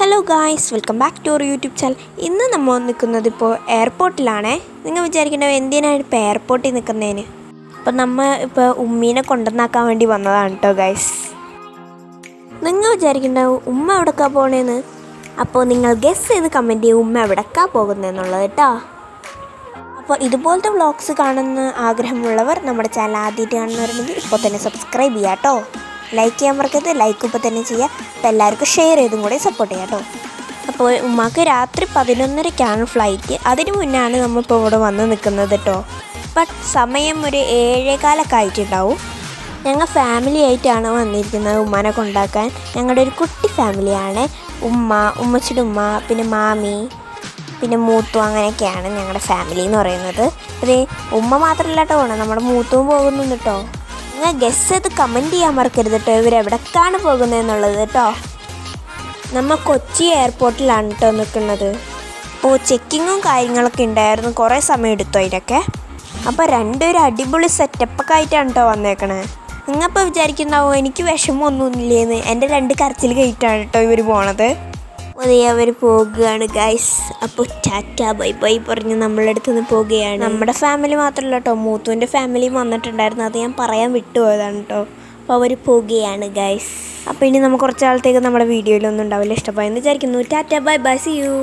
Hello guys, welcome back to our YouTube channel. ഇന്ന് നമ്മൾ നിൽക്കുന്നത് ഇപ്പോൾ എയർപോർട്ടിലാണേ. നിങ്ങൾ വിചാരിക്കേണ്ടത് എന്തിനാണ് ഇപ്പോൾ എയർപോർട്ടിൽ നിൽക്കുന്നതിന്? അപ്പോൾ നമ്മൾ ഇപ്പോൾ ഉമ്മീനെ കൊണ്ടുവന്നാക്കാൻ വേണ്ടി വന്നതാണ് കേട്ടോ ഗായ്സ്. നിങ്ങൾ വിചാരിക്കേണ്ടത് ഉമ്മ എവിടേക്കാണ് പോകണേന്ന്? അപ്പോൾ നിങ്ങൾ ഗസ് ചെയ്ത് കമൻറ്റ് ചെയ്യും ഉമ്മ എവിടേക്കാണ് പോകുന്നതെന്നുള്ളത് കേട്ടോ. അപ്പോൾ ഇതുപോലത്തെ വ്ളോഗ്സ് കാണുന്ന ആഗ്രഹമുള്ളവർ നമ്മുടെ ചാനൽ ആദ്യമായിട്ട് കാണുന്നവരുണ്ടെങ്കിൽ ഇപ്പോൾ തന്നെ സബ്സ്ക്രൈബ് ചെയ്യാം കേട്ടോ. ലൈക്ക് ചെയ്യാൻ മറക്കരുത്. ലൈക്ക് ഇപ്പോൾ തന്നെ ചെയ്യുക. അപ്പോൾ എല്ലാവർക്കും ഷെയർ ചെയ്തും കൂടെ സപ്പോർട്ട് ചെയ്യാം കേട്ടോ. അപ്പോൾ ഉമ്മാക്ക് രാത്രി 11:30ക്കാണ് ഫ്ലൈറ്റ്. അതിന് മുന്നാണ് നമ്മളിപ്പോൾ ഇവിടെ വന്ന് നിൽക്കുന്നത് കേട്ടോ. ബട്ട് സമയം ഒരു 7:15 ആയിട്ടുണ്ടാവും. ഞങ്ങൾ ഫാമിലി ആയിട്ടാണ് വന്നിരിക്കുന്നത് ഉമ്മാനെ കൊണ്ടാക്കാൻ. ഞങ്ങളുടെ ഒരു കുട്ടി ഫാമിലിയാണ്. ഉമ്മ, ഉമ്മച്ചിയുടെ ഉമ്മ, പിന്നെ മാമി, പിന്നെ മൂത്തു, അങ്ങനെയൊക്കെയാണ് ഞങ്ങളുടെ ഫാമിലി എന്ന് പറയുന്നത്. അതേ ഉമ്മ മാത്രമല്ല കേട്ടോ, നമ്മുടെ മൂത്തും പോകുന്നുണ്ട് കേട്ടോ. നിങ്ങൾ ഗസ് ചെയ്ത് കമൻറ്റ് ചെയ്യാൻ മറക്കരുത് കേട്ടോ ഇവരെവിടേക്കാണ് പോകുന്നതെന്നുള്ളത് കേട്ടോ. നമ്മൾ കൊച്ചി എയർപോർട്ടിലാണ് കേട്ടോ നിൽക്കുന്നത്. അപ്പോൾ ചെക്കിങ്ങും കാര്യങ്ങളൊക്കെ ഉണ്ടായിരുന്നു, കുറേ സമയം എടുത്തു അതിനൊക്കെ. അപ്പോൾ രണ്ടൊരു അടിപൊളി സെറ്റപ്പൊക്കെ ആയിട്ടാണ് കേട്ടോ വന്നേക്കണേ. നിങ്ങളിപ്പോൾ വിചാരിക്കുന്നുണ്ടാവും എനിക്ക് വിഷമമൊന്നുമില്ലേന്ന്. എൻ്റെ 2 കരച്ചിൽ കഴിഞ്ഞിട്ടാണ് കേട്ടോ ഇവർ പോണത്. അതേ അവർ പോകുകയാണ് ഗൈസ്. അപ്പോൾ ടാറ്റ ബൈ ബൈ പറഞ്ഞ് നമ്മളുടെ അടുത്ത് നിന്ന് പോവുകയാണ്. നമ്മുടെ ഫാമിലി മാത്രമല്ല കേട്ടോ, മൂത്തുവിൻ്റെ ഫാമിലിയും വന്നിട്ടുണ്ടായിരുന്നു. അത് ഞാൻ പറയാൻ വിട്ടുപോയതാണ് കേട്ടോ. അപ്പോൾ അവർ പോവുകയാണ് ഗൈസ്. അപ്പോൾ ഇനി നമുക്ക് കുറച്ച് നാളത്തേക്ക് നമ്മുടെ വീഡിയോയിലൊന്നും ഉണ്ടാവില്ല. ഇഷ്ടമായെന്ന് വിചാരിക്കുന്നു. Tata bye bye, see U.